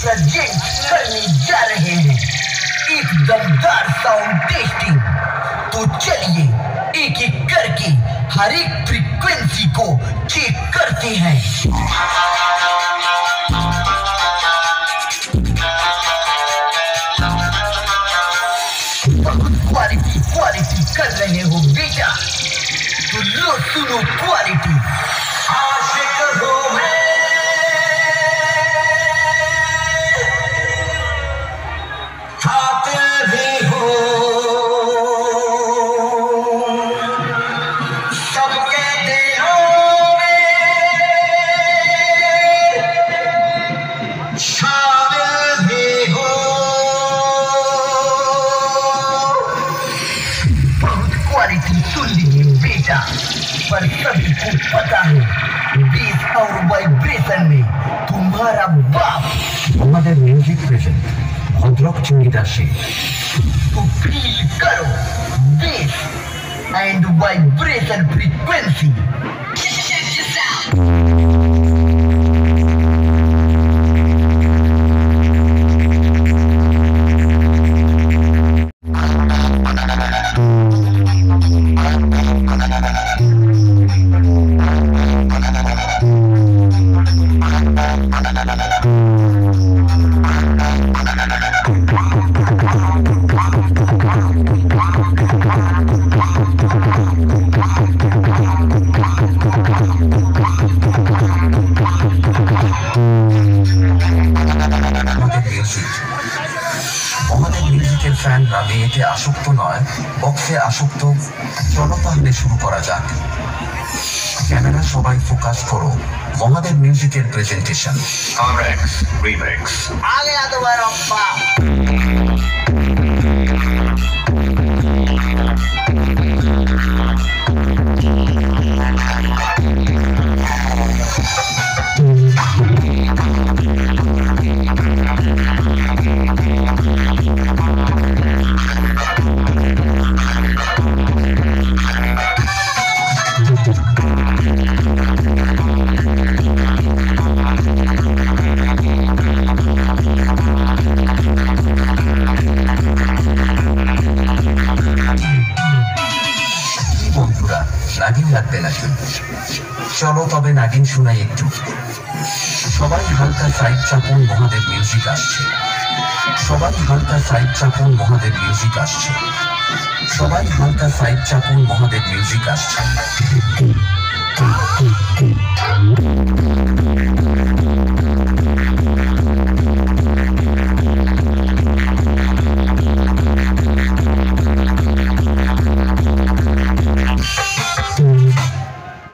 Present करने जा रहे हैं एक दमदार साउंड टेस्टिंग। तो चलिए एक एक करके हर एक फ्रीक्वेंसी को चेक करते हैं। क्वालिटी कर रहे हो बेटा, तो लो सुनो क्वालिटी। आशिक हो मैं, कातिल भी हो, सबके दिलों में शामिल भी हो। क्वालिटी सुन लीजिए बेटा, पर सभी को पता है बेस और वाइब्रेशन में तुम्हारा बाप। আমাদের মিউজিক প্রেজেন্ট ভদ্রক চণ্ডীদাসে। तो फील करो बेस एंड वाइब्रेशन फ्रीक्वेंसी। আমাদের মিউজিকের ফ্যানরা মেয়েতে আসক্ত নয়, বক্সে আসক্ত। চলো তাহলে শুরু করা যাক। ক্যামেরা সবাই ফোকাস করো। মহাদেব মিউজিকের প্রেজেন্টেশন RX Remix। आगे आ तुम्हारा बाप। নাগিন লাগবে নাকি? চলো তবে নাগিন শোনাই একটু। সবাই হালকা সাইড চাপুন, মহাদেব মিউজিক আসছে। সবাই হালকা সাইড চাপুন, মহাদেব মিউজিক আসছে। সবাই হালকা সাইড চাপুন, মহাদেব মিউজিক আসছে।